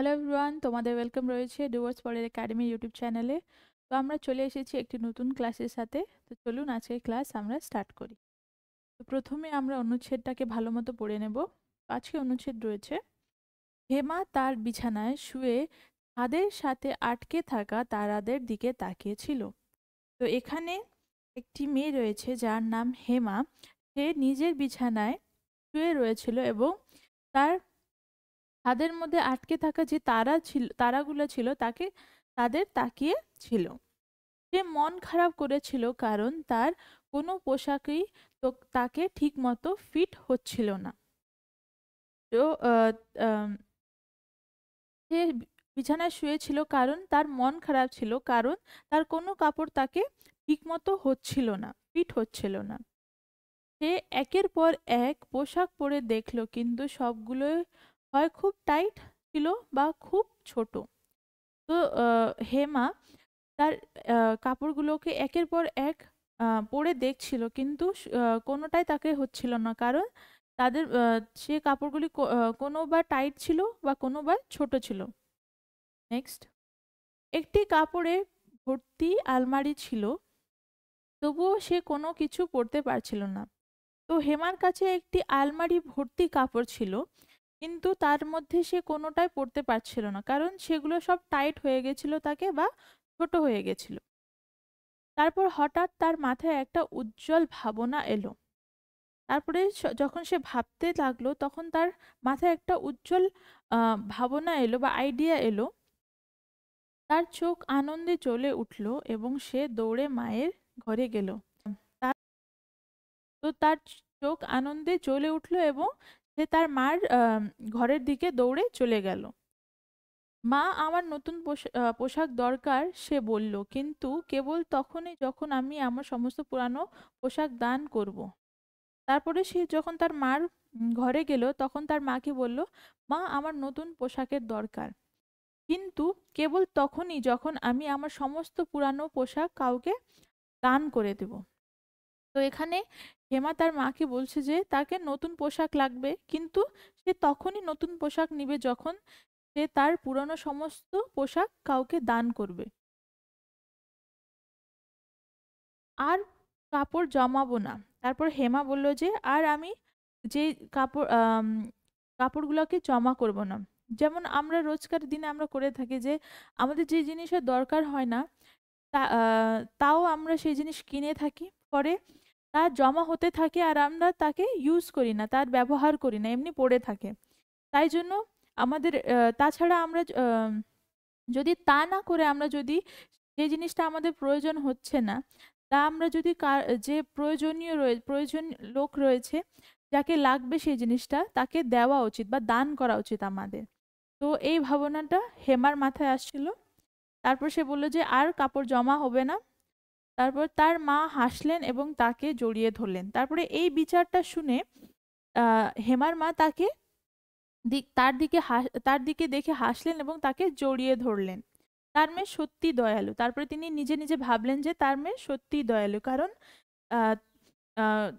Hello everyone, তোমাদের welcome রয়েছে ডুয়ার্স পরের একাডেমি ইউটিউব চ্যানেলে। তো আমরা চলে এসেছি একটি নতুন ক্লাসের সাথে। তো চলুন আজকের ক্লাস আমরা স্টার্ট করি। তো প্রথমে আমরা অনুচ্ছেদটাকে ভালো মতো পড়ে নেব। আজকে অনুচ্ছেদ রয়েছে, হেমা তার বিছানায় শুয়ে ছাদের সাথে আটকে থাকা তারাদের দিকে তাকিয়েছিল। তো এখানে একটি মেয়ে রয়েছে যার নাম হেমা। সে নিজের বিছানায় শুয়ে রয়েছিল এবং তার ছাদের মধ্যে আটকে থাকা যে তারাগুলো ছিল তাদের তাকিয়ে ছিল। সে মন খারাপ করেছিল কারণ তার কোনো পোশাকই তাকে ঠিক মতো ফিট হচ্ছিল না। তো আহ, আম, সে বিছানায় শুয়েছিল কারণ তার মন খারাপ ছিল, কারণ তার কোনো কাপড় তাকে ঠিক মতো হচ্ছিল না, ফিট হচ্ছিল না। সে একের পর এক পোশাক পরে দেখলো, কিন্তু সবগুলোই হয় খুব টাইট ছিল বা খুব ছোট। তো হেমা তার কাপড়গুলোকে একের পর এক পরে দেখছিল, কিন্তু কোনোটাই তাকে হচ্ছিল না, কারণ সে কাপড়গুলি কোনো বা টাইট ছিল বা কোনো বা ছোট ছিল। নেক্সট, একটি কাপড়ে ভর্তি আলমারি ছিল, তবুও সে কোনো কিছু পরতে পারছিল না। তো হেমার কাছে একটি আলমারি ভর্তি কাপড় ছিল, কিন্তু তার মধ্যে সে কোনোটাই পরতে পারছিল না, কারণ সেগুলো সব টাইট হয়ে গেছিল তাকে বা ছোট হয়ে গেছিল। তারপর হঠাৎ তার মাথায় একটা উজ্জ্বল ভাবনা এলো। তারপরে যখন সে ভাবতে লাগলো, তখন তার মাথায় একটা উজ্জ্বল ভাবনা এলো বা আইডিয়া এলো। তার চোখ আনন্দে জ্বলে উঠল এবং সে দৌড়ে মায়ের ঘরে গেল। তার তার চোখ আনন্দে জ্বলে উঠল এবং সে তার মার ঘরের দিকে দৌড়ে চলে গেল। মা, আমার নতুন পোশাক দরকার, সে বলল, কিন্তু কেবল তখনই যখন আমি আমার সমস্ত পুরানো পোশাক দান করব। তারপরে সে যখন তার মার ঘরে গেল, তখন তার মাকে বলল, মা, আমার নতুন পোশাকের দরকার, কিন্তু কেবল তখনই যখন আমি আমার সমস্ত পুরানো পোশাক কাউকে দান করে দেব। তো এখানে হেমা তার মাকে বলছে যে তাকে নতুন পোশাক লাগবে, কিন্তু সে তখনই নতুন পোশাক নিবে যখন সে তার পুরনো সমস্ত পোশাক কাউকে দান করবে। আর কাপড় জমাবো না। তারপর হেমা বলল যে আর আমি যে কাপড় কাপড়গুলোকে জমা করব না। যেমন আমরা রোজকার দিনে আমরা করে থাকি যে আমাদের যে জিনিসের দরকার হয় না, তাও আমরা সেই জিনিস কিনে থাকি, পরে তা জমা হতে থাকে আর আমরা তাকে ইউজ করি না, তার ব্যবহার করি না, এমনি পড়ে থাকে। তাই জন্য আমাদের তাছাড়া আমরা যদি তা না করে আমরা যদি যে জিনিসটা আমাদের প্রয়োজন হচ্ছে না, তা আমরা যদি যে প্রয়োজন লোক রয়েছে, যাকে লাগবে সেই জিনিসটা, তাকে দেওয়া উচিত বা দান করা উচিত আমাদের। তো এই ভাবনাটা হেমার মাথায় আসছিল। তারপর সে বলল যে আর কাপড় জমা হবে না। তারপর তার মা হাসলেন এবং তাকে জড়িয়ে ধরলেন। তারপরে এই বিচারটা শুনে হেমার মা তার দিকে দেখে হাসলেন এবং তাকে জড়িয়ে ধরলেন। তার মেয়ে সত্যি দয়ালু। তারপরে তিনি নিজে নিজে ভাবলেন যে তার মেয়ে সত্যি দয়ালু, কারণ আহ, আহ,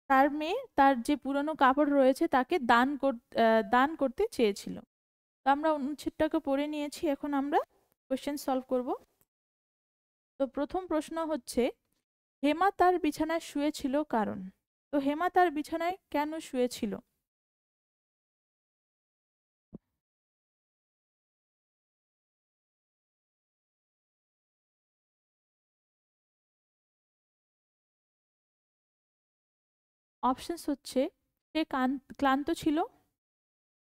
তার মেয়ে তার যে পুরনো কাপড় রয়েছে তাকে দান করতে চেয়েছিল। তো আমরা অনুচ্ছেদটাকে পড়ে নিয়েছি, এখন আমরা কোশ্চেন সলভ করব। তো প্রথম প্রশ্ন হচ্ছে, হেমা তার বিছানায় শুয়েছিল কারণ। তো হেমা তার বিছানায় কেন শুয়েছিল? অপশনস হচ্ছে, সে ক্লান্ত ছিল,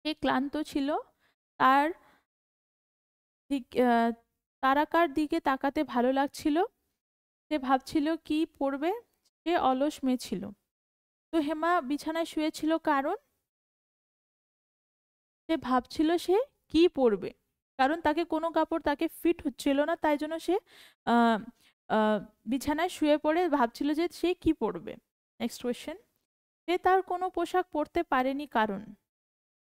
সে ক্লান্ত ছিল, তার দিক তারাকার দিকে তাকাতে ভালো লাগছিল, সে ভাবছিল কি পড়বে, সে অলস মেয়ে ছিল। তো হেমা বিছানায় শুয়েছিল কারণ সে ভাবছিল সে কি পড়বে, কারণ তাকে কোনো কাপড় তাকে ফিট হচ্ছিল না, তাই জন্য সে আহ, আহ, বিছানায় শুয়ে পড়ে ভাবছিল যে সে কি পড়বে। নেক্সট কোয়েশ্চেন, সে তার কোনো পোশাক পরতে পারেনি কারণ।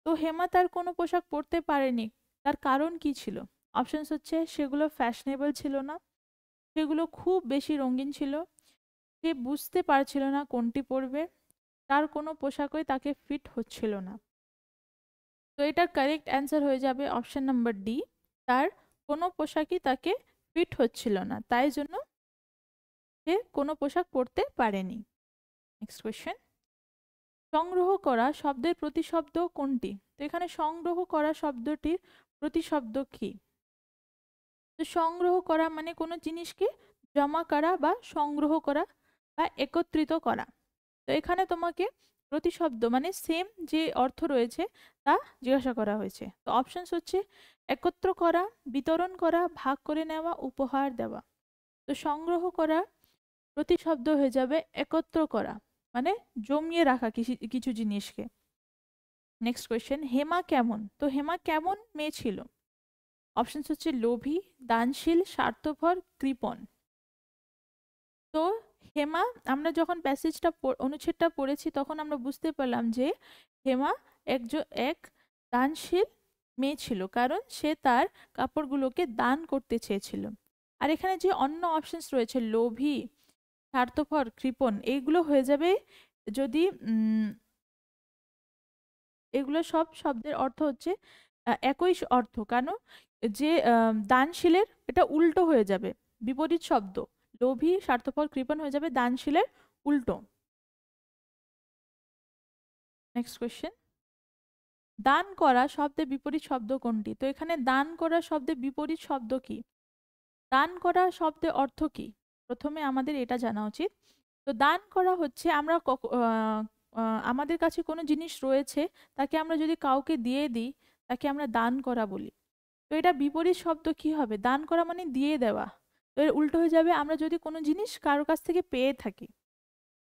তো হেমা তার কোনো পোশাক পরতে পারেনি, তার কারণ কি ছিল? অপশনস হচ্ছে, সেগুলো ফ্যাশনেবল ছিল না, সেগুলো খুব বেশি রঙিন ছিল, সে বুঝতে পারছিল না কোনটি পরবে, তার কোনো পোশাকই তাকে ফিট হচ্ছিল না। তো এটার কারেক্ট অ্যান্সার হয়ে যাবে অপশন নাম্বার ডি, তার কোনো পোশাকই তাকে ফিট হচ্ছিল না, তাই জন্য সে কোনো পোশাক পরতে পারেনি। নেক্সট কোয়েশ্চেন, সংগ্রহ করা শব্দের প্রতিশব্দ কোনটি? তো এখানে সংগ্রহ করা শব্দটির প্রতিশব্দ কি? তো সংগ্রহ করা মানে কোনো জিনিসকে জমা করা বা সংগ্রহ করা বা একত্রিত করা। তো এখানে তোমাকে প্রতিশব্দ মানে সেম যে অর্থ রয়েছে তা জিজ্ঞাসা করা হয়েছে। তো অপশনস হচ্ছে একত্র করা, বিতরণ করা, ভাগ করে নেওয়া, উপহার দেওয়া। তো সংগ্রহ করা প্রতিশব্দ হয়ে যাবে একত্র করা, মানে জমিয়ে রাখা কিছু জিনিসকে। নেক্সট কোয়েশ্চেন, হেমা কেমন? তো হেমা কেমন মেয়ে ছিল? অপশনস হচ্ছে লোভী, দানশীল, স্বার্থপর, কৃপণ। তো হেমা, আমরা যখন প্যাসেজটা অনুচ্ছেদটা পড়েছি তখন আমরা বুঝতে পারলাম যে হেমা এক দানশীল মেয়ে ছিল, কারণ সে তার কাপড়গুলোকে দান করতে চেয়েছিল। আর এখানে যে অন্য অপশনস রয়েছে লোভী, স্বার্থপর, কৃপণ, এইগুলো হয়ে যাবে যদি এগুলো সব শব্দের অর্থ হচ্ছে একই অর্থ, কারণ যে দানশীলের এটা উল্টো হয়ে যাবে, বিপরীত শব্দ। লোভী, স্বার্থপর, কৃপণ হয়ে যাবে দানশীলের উল্টো। নেক্সট কোয়েশ্চেন, দান করা শব্দের বিপরীত শব্দ কোনটি? তো এখানে দান করা শব্দের বিপরীত শব্দ কি? দান করা শব্দের অর্থ কি? প্রথমে আমাদের এটা জানা উচিত। তো দান করা হচ্ছে আমরা আমাদের কাছে কোনো জিনিস রয়েছে, তাকে আমরা যদি কাউকে দিয়ে দিই তাকে আমরা দান করা বলি। তো এটা বিপরীত শব্দ কি হবে? দান করা মানে দিয়ে দেওয়া। তো এর উল্টো হয়ে যাবে আমরা যদি কোনো জিনিস কারোর কাছ থেকে পেয়ে থাকি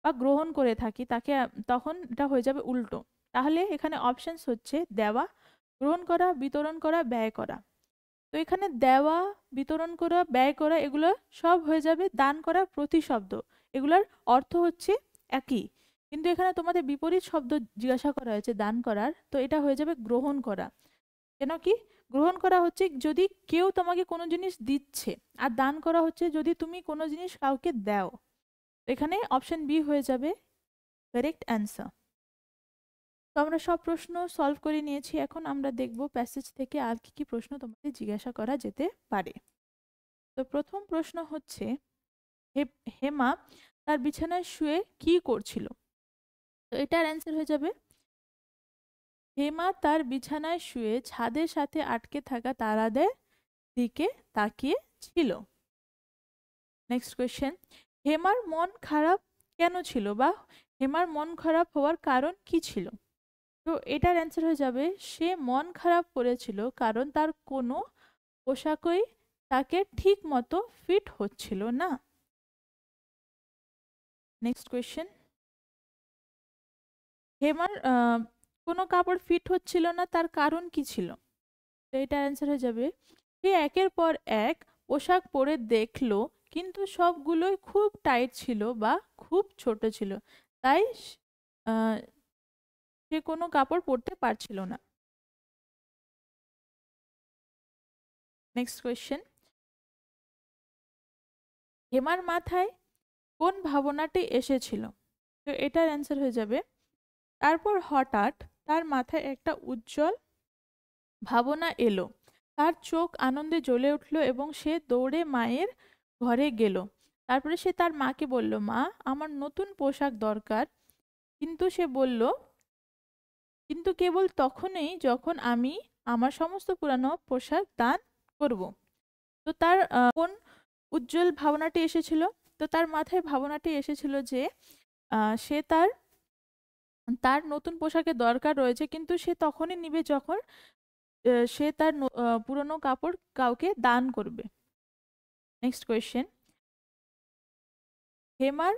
বা গ্রহণ করে থাকি তাকে, তখন এটা হয়ে যাবে উল্টো। তাহলে এখানে অপশনস হচ্ছে দেওয়া, গ্রহণ করা, বিতরণ করা, ব্যয় করা। তো এখানে দেওয়া, বিতরণ করা, ব্যয় করা এগুলো সব হয়ে যাবে দান করার প্রতিশব্দ। এগুলোর অর্থ হচ্ছে একই, কিন্তু এখানে তোমাদের বিপরীত শব্দ জিজ্ঞাসা করা হয়েছে দান করার, তো এটা হয়ে যাবে গ্রহণ করা। কেন কি? গ্রহণ করা হচ্ছে যদি কেউ তোমাকে কোনো জিনিস দিচ্ছে, আর দান করা হচ্ছে যদি তুমি কোনো জিনিস কাউকে দাও। এখানে অপশন বি হয়ে যাবে কারেক্ট অ্যান্সার। তো আমরা সব প্রশ্ন সলভ করে নিয়েছি, এখন আমরা দেখব প্যাসেজ থেকে আর কি কি প্রশ্ন তোমাদের জিজ্ঞাসা করা যেতে পারে। তো প্রথম প্রশ্ন হচ্ছে, হেমা তার বিছানায় শুয়ে কি করছিল? তো এটার অ্যান্সার হয়ে যাবে হেমা তার বিছানায় শুয়ে ছাদের সাথে আটকে থাকা তারাদের দিকে তাকিয়ে ছিল। নেক্সট কোয়েশ্চেন, হেমার মন খারাপ কেন ছিল, বা হেমার মন খারাপ হওয়ার কারণ কি ছিল? তো এটার অ্যান্সার হয়ে যাবে সে মন খারাপ করেছিল কারণ তার কোনো পোশাকই তাকে ঠিক মতো ফিট হচ্ছিল না। নেক্সট কোয়েশ্চেন, হেমার কোনো কাপড় ফিট হচ্ছিল না, তার কারণ কি ছিল? তো এটার অ্যান্সার হয়ে যাবে সে একের পর এক পোশাক পরে দেখলো কিন্তু সবগুলোই খুব টাইট ছিল বা খুব ছোট ছিল, তাই সে কোনো কাপড় পরতে পারছিল না। নেক্সট কোয়েশ্চেন, হেমার মাথায় কোন ভাবনাটি এসেছিল? তো এটার অ্যান্সার হয়ে যাবে তারপর হঠাৎ তার মাথায় একটা উজ্জ্বল ভাবনা এলো, তার চোখ আনন্দে জ্বলে উঠল এবং সে দৌড়ে মায়ের ঘরে গেল। তারপরে সে তার মাকে বলল, মা, আমার নতুন পোশাক দরকার। কিন্তু কেবল তখনই যখন আমি আমার সমস্ত পুরানো পোশাক দান করব। তো তার কোন উজ্জ্বল ভাবনাটি এসেছিল? তো তার মাথায় ভাবনাটি এসেছিল যে সে তার তার নতুন পোশাকের দরকার রয়েছে, কিন্তু সে তখনই নিবে যখন সে তার পুরনো কাপড় কাউকে দান করবে। নেক্সট কোয়েশ্চেন, হেমার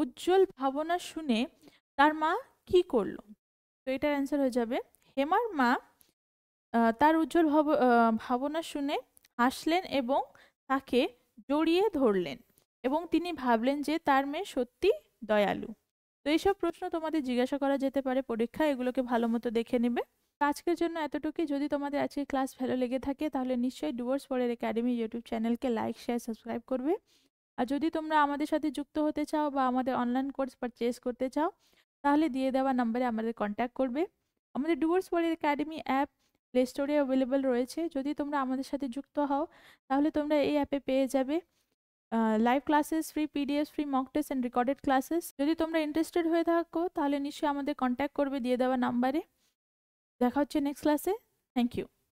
উজ্জ্বল ভাবনা শুনে তার মা কি করলো? তো এটার অ্যান্সার হয়ে যাবে হেমার মা তার উজ্জ্বল ভাবনা শুনে হাসলেন এবং তাকে জড়িয়ে ধরলেন, এবং তিনি ভাবলেন যে তার মেয়ে সত্যি দয়ালু। তো এইসব প্রশ্ন তোমাদের জিজ্ঞাসা করা যেতে পারে পরীক্ষায়, এগুলোকে ভালো মতো দেখে নেবে। আজকের জন্য এতটুকুই। যদি তোমাদের আজকের ক্লাস ভালো লেগে থাকে তাহলে নিশ্চয়ই ডুয়ার্স পড়ার একাডেমি ইউটিউব চ্যানেলকে লাইক, শেয়ার, সাবস্ক্রাইব করবে। আর যদি তোমরা আমাদের সাথে যুক্ত হতে চাও বা আমাদের অনলাইন কোর্স পারচেজ করতে চাও তাহলে দিয়ে দেওয়া নাম্বারে আমাদের কন্ট্যাক্ট করবে। আমাদের Dooars world academy app play স্টোরে অ্যাভেলেবল রয়েছে। যদি তোমরা আমাদের সাথে যুক্ত হও তাহলে তোমরা এই অ্যাপে পেয়ে যাবে live classes, free PDF, free mock test and recorded classes. যদি তোমরা ইন্টারেস্টেড হয়ে থাকো তাহলে নিশ্চয়ই আমাদের কন্ট্যাক্ট করবে দিয়ে দেওয়া নাম্বারে। দেখা হচ্ছে নেক্সট ক্লাসে। Thank you.